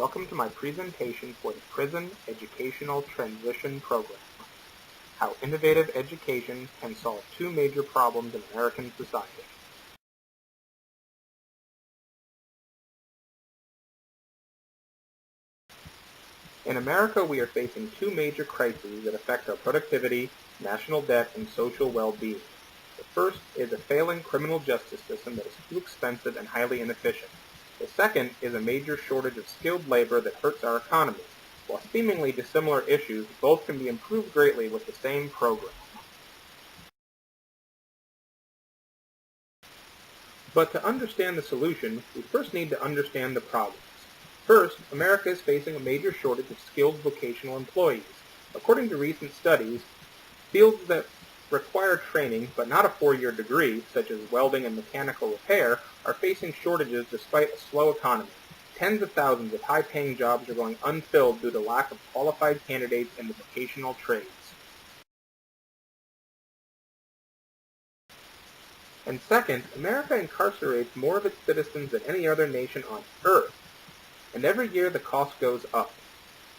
Welcome to my presentation for the Prison Educational Transition Program, How Innovative Education Can Solve Two Major Problems in American Society. In America, we are facing two major crises that affect our productivity, national debt, and social well-being. The first is a failing criminal justice system that is too expensive and highly inefficient. The second is a major shortage of skilled labor that hurts our economy. While seemingly dissimilar issues, both can be improved greatly with the same program. But to understand the solution, we first need to understand the problems. First, America is facing a major shortage of skilled vocational employees. According to recent studies, fields that require training but not a 4-year degree, such as welding and mechanical repair, are facing shortages despite a slow economy. Tens of thousands of high-paying jobs are going unfilled due to lack of qualified candidates in the vocational trades. And second, America incarcerates more of its citizens than any other nation on earth, and every year the cost goes up.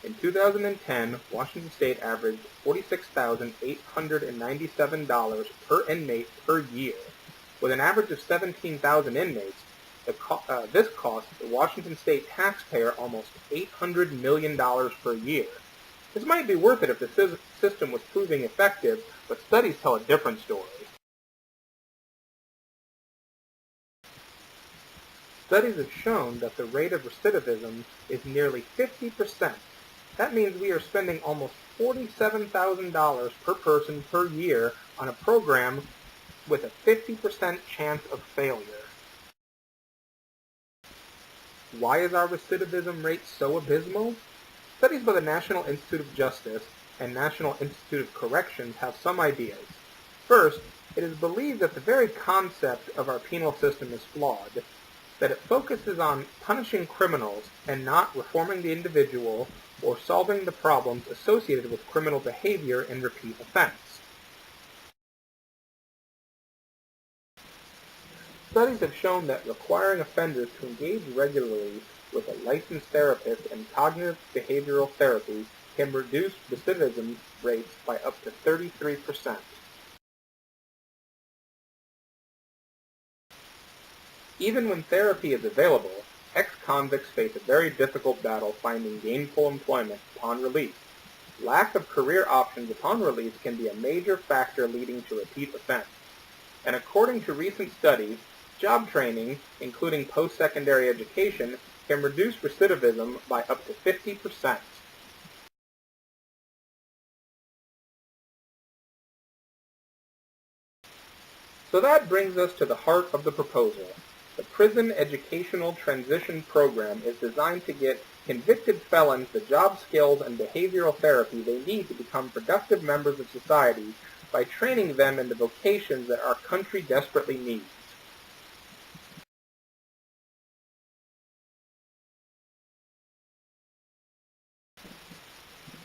In 2010, Washington State averaged $46,897 per inmate per year. With an average of 17,000 inmates, this cost the Washington State taxpayer almost $800 million per year. This might be worth it if the system was proving effective, but studies tell a different story. Studies have shown that the rate of recidivism is nearly 50%. That means we are spending almost $47,000 per person per year on a program with a 50% chance of failure. Why is our recidivism rate so abysmal? Studies by the National Institute of Justice and National Institute of Corrections have some ideas. First, it is believed that the very concept of our penal system is flawed, that it focuses on punishing criminals and not reforming the individual or solving the problems associated with criminal behavior and repeat offense. Studies have shown that requiring offenders to engage regularly with a licensed therapist in cognitive behavioral therapy can reduce recidivism rates by up to 33%. Even when therapy is available, ex-convicts face a very difficult battle finding gainful employment upon release. Lack of career options upon release can be a major factor leading to repeat offense. And according to recent studies, job training, including post-secondary education, can reduce recidivism by up to 50%. So that brings us to the heart of the proposal. The Prison Educational Transition Program is designed to get convicted felons the job skills and behavioral therapy they need to become productive members of society by training them in the vocations that our country desperately needs.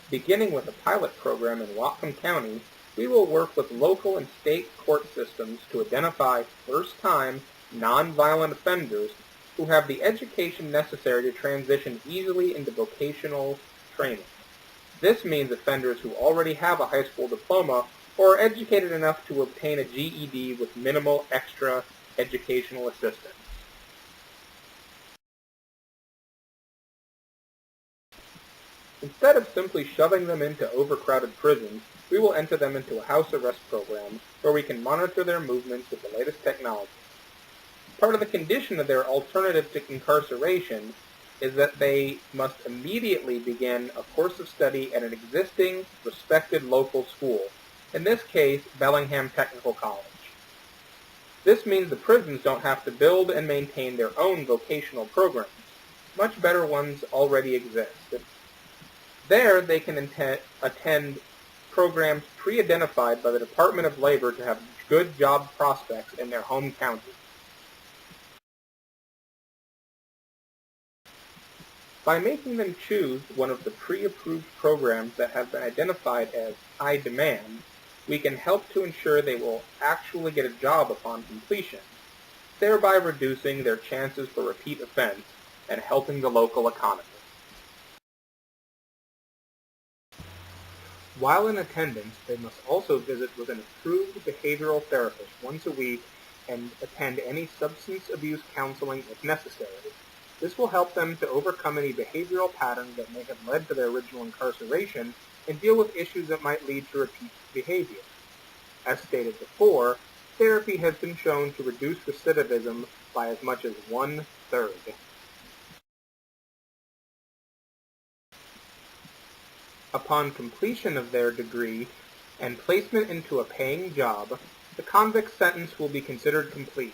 Beginning with a pilot program in Whatcom County, we will work with local and state court systems to identify first-time, non-violent offenders who have the education necessary to transition easily into vocational training. This means offenders who already have a high school diploma or are educated enough to obtain a GED with minimal extra educational assistance. Instead of simply shoving them into overcrowded prisons, we will enter them into a house arrest program where we can monitor their movements with the latest technology. Part of the condition of their alternative to incarceration is that they must immediately begin a course of study at an existing, respected local school, in this case, Bellingham Technical College. This means the prisons don't have to build and maintain their own vocational programs. Much better ones already exist. There, they can attend programs pre-identified by the Department of Labor to have good job prospects in their home county. By making them choose one of the pre-approved programs that have been identified as high demand, we can help to ensure they will actually get a job upon completion, thereby reducing their chances for repeat offense and helping the local economy. While in attendance, they must also visit with an approved behavioral therapist once a week and attend any substance abuse counseling if necessary. This will help them to overcome any behavioral patterns that may have led to their original incarceration and deal with issues that might lead to repeat behavior. As stated before, therapy has been shown to reduce recidivism by as much as 1/3. Upon completion of their degree and placement into a paying job, the convict's sentence will be considered complete,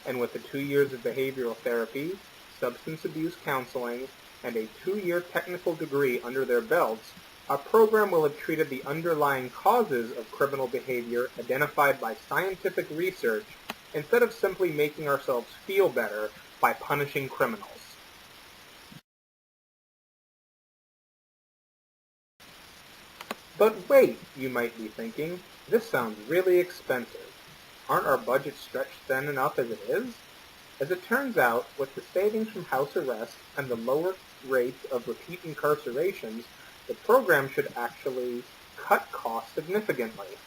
and with the 2 years of behavioral therapy, substance abuse counseling, and a 2-year technical degree under their belts, our program will have treated the underlying causes of criminal behavior identified by scientific research instead of simply making ourselves feel better by punishing criminals. But wait, you might be thinking, this sounds really expensive. Aren't our budgets stretched thin enough as it is? As it turns out, with the savings from house arrest and the lower rates of repeat incarcerations, the program should actually cut costs significantly.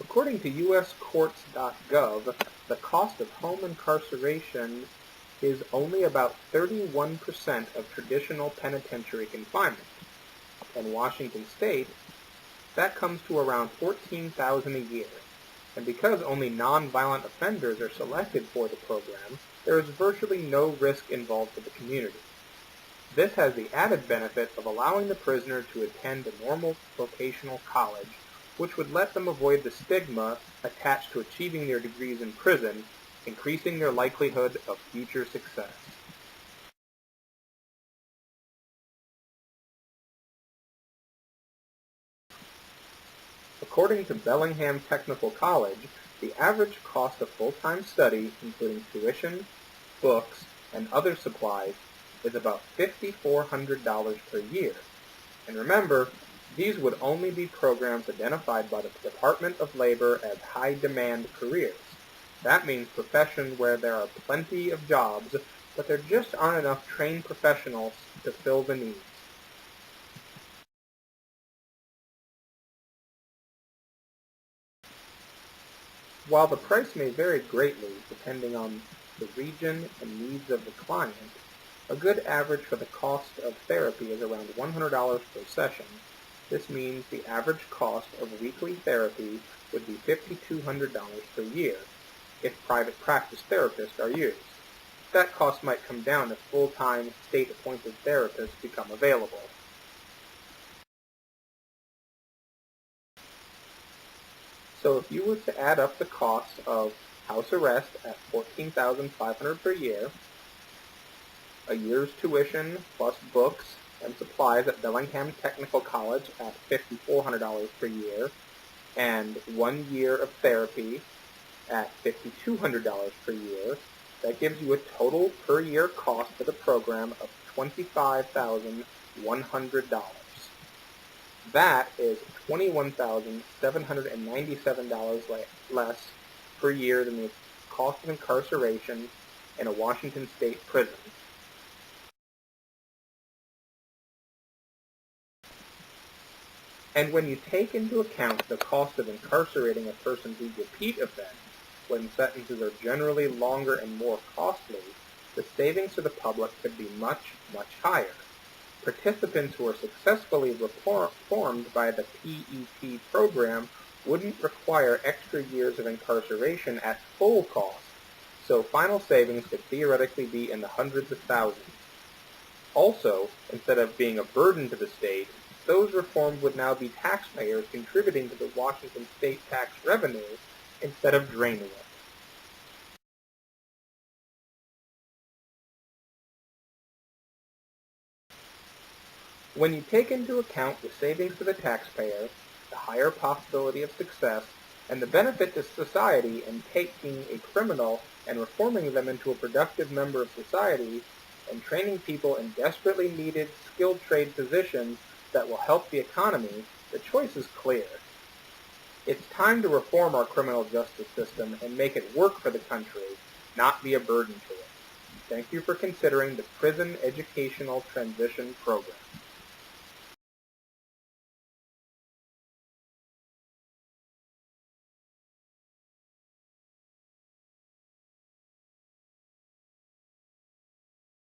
According to uscourts.gov, the cost of home incarceration is only about 31% of traditional penitentiary confinement. In Washington state, that comes to around $14,000 a year. And because only non-violent offenders are selected for the program, there is virtually no risk involved for the community. This has the added benefit of allowing the prisoner to attend a normal vocational college, which would let them avoid the stigma attached to achieving their degrees in prison, increasing their likelihood of future success. According to Bellingham Technical College, the average cost of full-time study, including tuition, books, and other supplies, is about $5,400 per year. And remember, these would only be programs identified by the Department of Labor as high-demand careers. That means professions where there are plenty of jobs, but there just aren't enough trained professionals to fill the needs. While the price may vary greatly depending on the region and needs of the client, a good average for the cost of therapy is around $100 per session. This means the average cost of weekly therapy would be $5,200 per year if private practice therapists are used. That cost might come down if full-time, state-appointed therapists become available. So if you were to add up the cost of house arrest at $14,500 per year, a year's tuition plus books and supplies at Bellingham Technical College at $5,400 per year, and 1 year of therapy at $5,200 per year, that gives you a total per year cost for the program of $25,100. That is $21,797 less per year than the cost of incarceration in a Washington state prison. And when you take into account the cost of incarcerating a person who repeat offends, when sentences are generally longer and more costly, the savings to the public could be much, much higher. Participants who are successfully reformed by the PET program wouldn't require extra years of incarceration at full cost, so final savings could theoretically be in the hundreds of thousands. Also, instead of being a burden to the state, those reformed would now be taxpayers contributing to the Washington state tax revenue instead of draining it. When you take into account the savings to the taxpayer, the higher possibility of success, and the benefit to society in taking a criminal and reforming them into a productive member of society, and training people in desperately needed skilled trade positions that will help the economy, the choice is clear. It's time to reform our criminal justice system and make it work for the country, not be a burden to it. Thank you for considering the Prison Educational Transition Program.